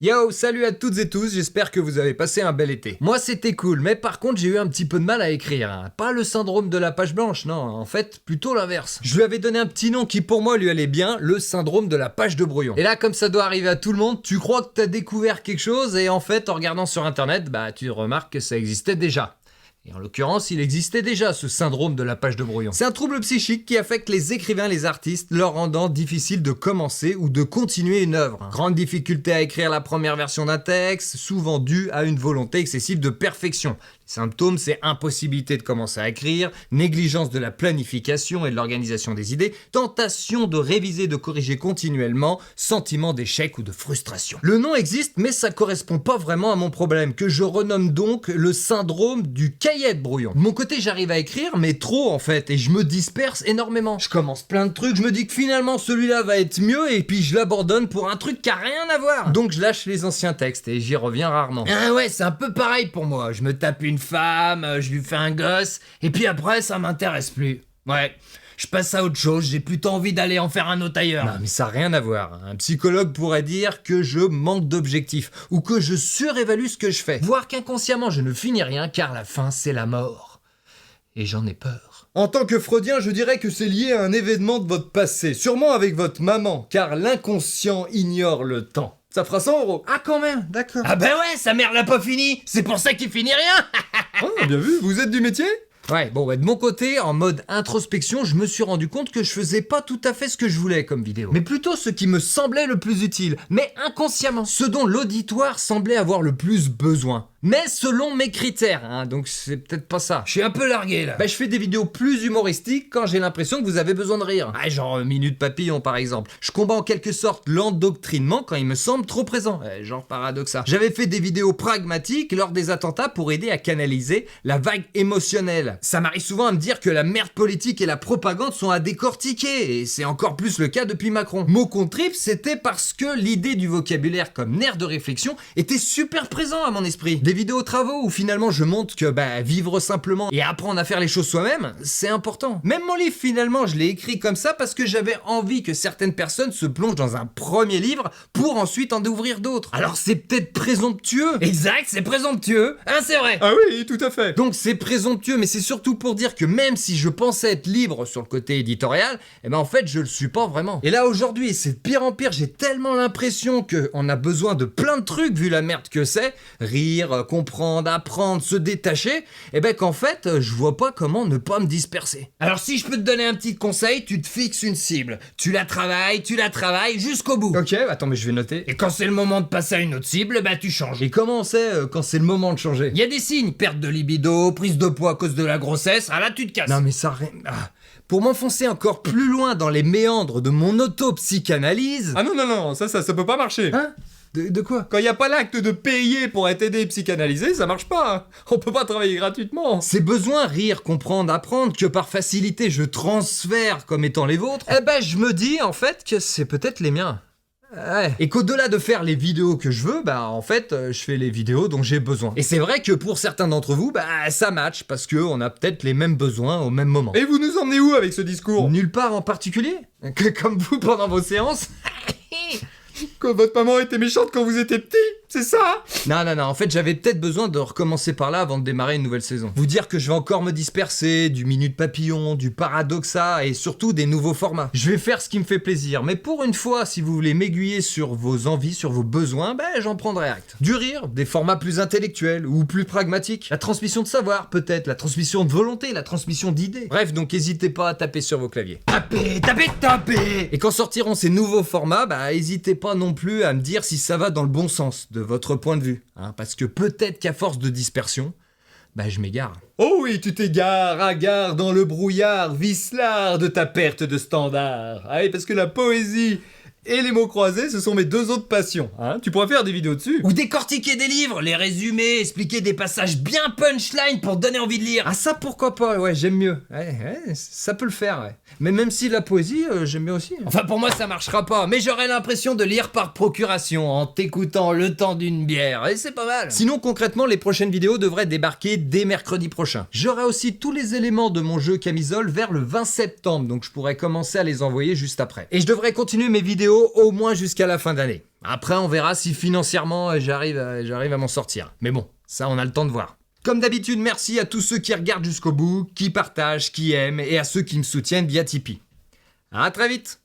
Yo, salut à toutes et tous, j'espère que vous avez passé un bel été. Moi c'était cool, mais par contre j'ai eu un petit peu de mal à écrire. Hein. Pas le syndrome de la page blanche, non, en fait plutôt l'inverse. Je lui avais donné un petit nom qui pour moi lui allait bien, le syndrome de la page de brouillon. Et là comme ça doit arriver à tout le monde, tu crois que t'as découvert quelque chose et en fait en regardant sur internet, bah tu remarques que ça existait déjà. Et en l'occurrence, il existait déjà ce syndrome de la page de brouillon. C'est un trouble psychique qui affecte les écrivains, les artistes, leur rendant difficile de commencer ou de continuer une œuvre. Grande difficulté à écrire la première version d'un texte, souvent due à une volonté excessive de perfection. Les symptômes, c'est impossibilité de commencer à écrire, négligence de la planification et de l'organisation des idées, tentation de réviser, de corriger continuellement, sentiment d'échec ou de frustration. Le nom existe, mais ça correspond pas vraiment à mon problème, que je renomme donc le syndrome du cahier de brouillon. De mon côté, j'arrive à écrire, mais trop en fait, et je me disperse énormément. Je commence plein de trucs, je me dis que finalement celui-là va être mieux, et puis je l'abandonne pour un truc qui a rien à voir. Donc je lâche les anciens textes, et j'y reviens rarement. Ah ouais, c'est un peu pareil pour moi, je me tape une femme, je lui fais un gosse, et puis après ça m'intéresse plus. Ouais, je passe à autre chose, j'ai plutôt envie d'aller en faire un autre ailleurs. Non mais ça n'a rien à voir, un psychologue pourrait dire que je manque d'objectifs, ou que je surévalue ce que je fais, voire qu'inconsciemment je ne finis rien car la fin c'est la mort. Et j'en ai peur. En tant que freudien, je dirais que c'est lié à un événement de votre passé, sûrement avec votre maman, car l'inconscient ignore le temps. Ça fera 100 €. Ah quand même, d'accord. Ah bah ouais, sa mère l'a pas fini, c'est pour ça qu'il finit rien. Ah, bien vu, vous êtes du métier ? Ouais, bon, de mon côté, en mode introspection, je me suis rendu compte que je faisais pas tout à fait ce que je voulais comme vidéo. Mais plutôt ce qui me semblait le plus utile, mais inconsciemment. Ce dont l'auditoire semblait avoir le plus besoin. Mais selon mes critères, hein, donc c'est peut-être pas ça. Je suis un peu largué là. Je fais des vidéos plus humoristiques quand j'ai l'impression que vous avez besoin de rire. Ouais, genre Minute Papillon par exemple. Je combats en quelque sorte l'endoctrinement quand il me semble trop présent. Genre Paradoxa. J'avais fait des vidéos pragmatiques lors des attentats pour aider à canaliser la vague émotionnelle. Ça m'arrive souvent à me dire que la merde politique et la propagande sont à décortiquer, et c'est encore plus le cas depuis Macron. Mot contre trip, c'était parce que l'idée du vocabulaire comme nerf de réflexion était super présent à mon esprit. Des vidéos travaux où finalement je montre que vivre simplement et apprendre à faire les choses soi-même, c'est important. Même mon livre finalement, je l'ai écrit comme ça parce que j'avais envie que certaines personnes se plongent dans un premier livre pour ensuite en ouvrir d'autres. Alors c'est peut-être présomptueux. Exact, c'est présomptueux, hein, c'est vrai. Ah oui, tout à fait. Donc c'est présomptueux, mais c'est surtout pour dire que même si je pensais être libre sur le côté éditorial, en fait je le suis pas vraiment. Et là aujourd'hui, c'est de pire en pire, j'ai tellement l'impression qu'on a besoin de plein de trucs vu la merde que c'est, rire, comprendre, apprendre, se détacher, qu'en fait je vois pas comment ne pas me disperser. Alors si je peux te donner un petit conseil, tu te fixes une cible, tu la travailles jusqu'au bout. Ok, attends mais je vais noter. Et quand c'est le moment de passer à une autre cible, tu changes. Et comment on sait quand c'est le moment de changer? Il y a des signes, perte de libido, prise de poids à cause de la grossesse, là tu te casses. Non mais ça rien... Pour m'enfoncer encore plus loin dans les méandres de mon auto-psychanalyse... Ah non, ça peut pas marcher. Hein? De quoi? Quand il n'y a pas l'acte de payer pour être aidé et psychanalysé, ça marche pas. Hein. On peut pas travailler gratuitement. Ces besoins, rire, comprendre, apprendre, que par facilité je transfère comme étant les vôtres, je me dis en fait que c'est peut-être les miens. Ouais. Et qu'au-delà de faire les vidéos que je veux, en fait, je fais les vidéos dont j'ai besoin. Et c'est vrai que pour certains d'entre vous, ça match, parce qu'on a peut-être les mêmes besoins au même moment. Et vous nous emmenez où avec ce discours? Nulle part en particulier. Comme vous pendant vos séances. Que votre maman était méchante quand vous étiez petit, c'est ça? Non, en fait j'avais peut-être besoin de recommencer par là avant de démarrer une nouvelle saison. Vous dire que je vais encore me disperser, du Minute Papillon, du Paradoxa et surtout des nouveaux formats. Je vais faire ce qui me fait plaisir, mais pour une fois, si vous voulez m'aiguiller sur vos envies, sur vos besoins, j'en prendrai acte. Du rire, des formats plus intellectuels ou plus pragmatiques, la transmission de savoir peut-être, la transmission de volonté, la transmission d'idées. Bref, donc n'hésitez pas à taper sur vos claviers. Tapez. Et quand sortiront ces nouveaux formats, n'hésitez pas non plus à me dire si ça va dans le bon sens, de votre point de vue. Parce que peut-être qu'à force de dispersion, je m'égare. Oh oui, tu t'égares, hagard dans le brouillard, vicelard de ta perte de standard. Ah oui, parce que la poésie et les mots croisés, ce sont mes deux autres passions. Tu pourrais faire des vidéos dessus. Ou décortiquer des livres, les résumer, expliquer des passages bien punchline pour donner envie de lire. Ah ça pourquoi pas, ouais, j'aime mieux. Ouais, ça peut le faire, ouais. Mais même si la poésie, j'aime bien aussi. Enfin pour moi ça marchera pas, mais j'aurais l'impression de lire par procuration, en t'écoutant le temps d'une bière, et c'est pas mal. Sinon concrètement, les prochaines vidéos devraient débarquer dès mercredi prochain. J'aurai aussi tous les éléments de mon jeu camisole vers le 20 septembre, donc je pourrais commencer à les envoyer juste après. Et je devrais continuer mes vidéos boulot au moins jusqu'à la fin d'année. Après, on verra si financièrement j'arrive à m'en sortir. Mais bon, ça, on a le temps de voir. Comme d'habitude, merci à tous ceux qui regardent jusqu'au bout, qui partagent, qui aiment et à ceux qui me soutiennent via Tipeee. À très vite!